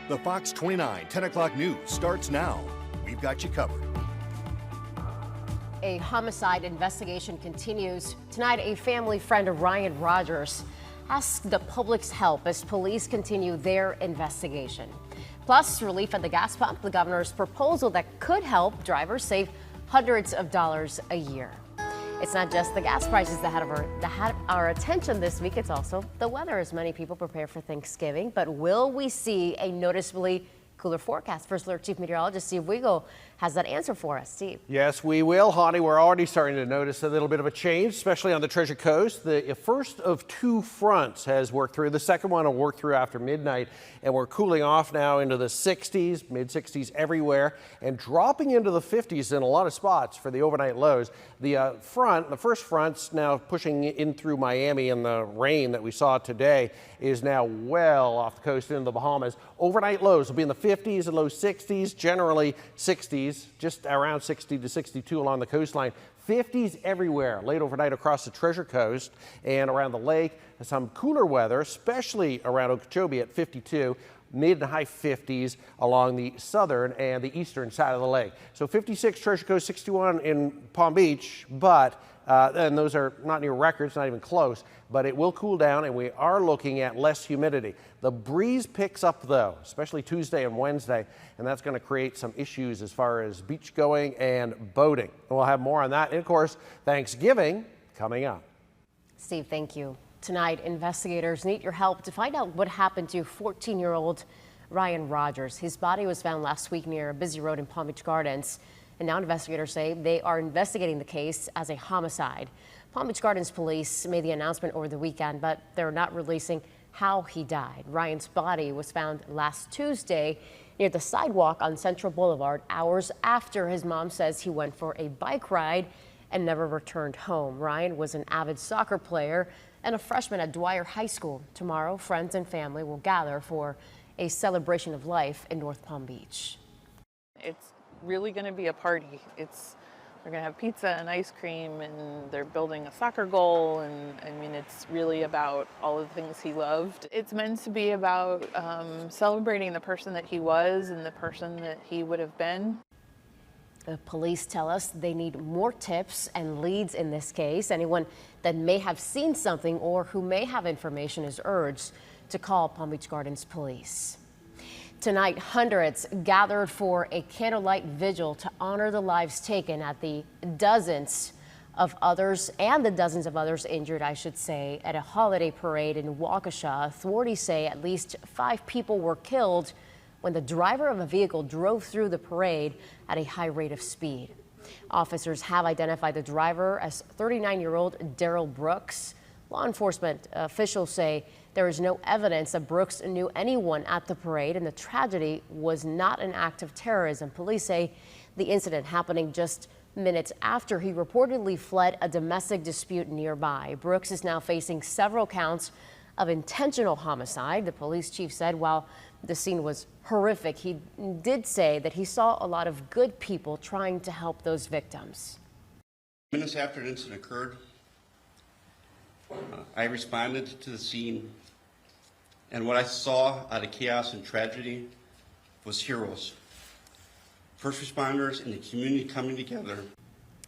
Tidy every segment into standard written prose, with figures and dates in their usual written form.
The Fox 29 10 o'clock news starts now. We've got you covered. A homicide investigation continues. Tonight, a family friend of Ryan Rogers asked the public's help as police continue their investigation. Plus, relief at the gas pump, the governor's proposal that could help drivers save hundreds of dollars a year. It's not just the gas prices that had our attention this week. It's also the weather as many people prepare for Thanksgiving. But will we see a noticeably cooler forecast? First Alert Chief Meteorologist Steve Weigel has that answer for us. Steve. Yes, we will, Honey. We're already starting to notice a little bit of a change, especially on the Treasure Coast. The first of two fronts has worked through. The second one will work through after midnight, and we're cooling off now into the 60s, mid-60s everywhere, and dropping into the 50s in a lot of spots for the overnight lows. The first front's now pushing in through Miami, and the rain that we saw today is now well off the coast into the Bahamas. Overnight lows will be in the 50s and low 60s, generally 60s. Just around 60 to 62 along the coastline. 50s everywhere late overnight across the Treasure Coast and around the lake. Some cooler weather, especially around Okeechobee at 52. Mid to high 50s along the southern and the eastern side of the lake. So 56 Treasure Coast, 61 in Palm Beach, but and those are not near records, not even close, but it will cool down and we are looking at less humidity. The breeze picks up though, especially Tuesday and Wednesday, and that's going to create some issues as far as beach going and boating. And we'll have more on that. And of course, Thanksgiving coming up. Steve, thank you. Tonight, investigators need your help to find out what happened to 14-year-old Ryan Rogers. His body was found last week near a busy road in Palm Beach Gardens. And now investigators say they are investigating the case as a homicide. Palm Beach Gardens police made the announcement over the weekend, but they're not releasing how he died. Ryan's body was found last Tuesday near the sidewalk on Central Boulevard, hours after his mom says he went for a bike ride and never returned home. Ryan was an avid soccer player and a freshman at Dwyer High School. Tomorrow, friends and family will gather for a celebration of life in North Palm Beach. It's really going to be a party. We're going to have pizza and ice cream, and they're building a soccer goal, and I mean, it's really about all of the things he loved. It's meant to be about celebrating the person that he was and the person that he would have been. The police tell us they need more tips and leads in this case. Anyone that may have seen something or who may have information is urged to call Palm Beach Gardens police. Tonight, hundreds gathered for a candlelight vigil to honor the lives taken at the dozens of others injured, I should say, at a holiday parade in Waukesha. Authorities say at least 5 people were killed when the driver of a vehicle drove through the parade at a high rate of speed. Officers have identified the driver as 39-year-old Daryl Brooks. Law enforcement officials say there is no evidence that Brooks knew anyone at the parade, and the tragedy was not an act of terrorism. Police say the incident happening just minutes after he reportedly fled a domestic dispute nearby. Brooks is now facing several counts of intentional homicide. The police chief said while the scene was horrific, he did say that he saw a lot of good people trying to help those victims. Minutes after the incident occurred, I responded to the scene, and what I saw out of chaos and tragedy was heroes, first responders, and the community coming together.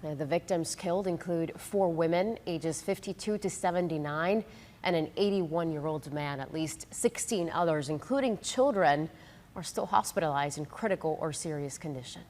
The victims killed include 4 women ages 52 to 79 and an 81-year-old man. At least 16 others, including children, are still hospitalized in critical or serious condition.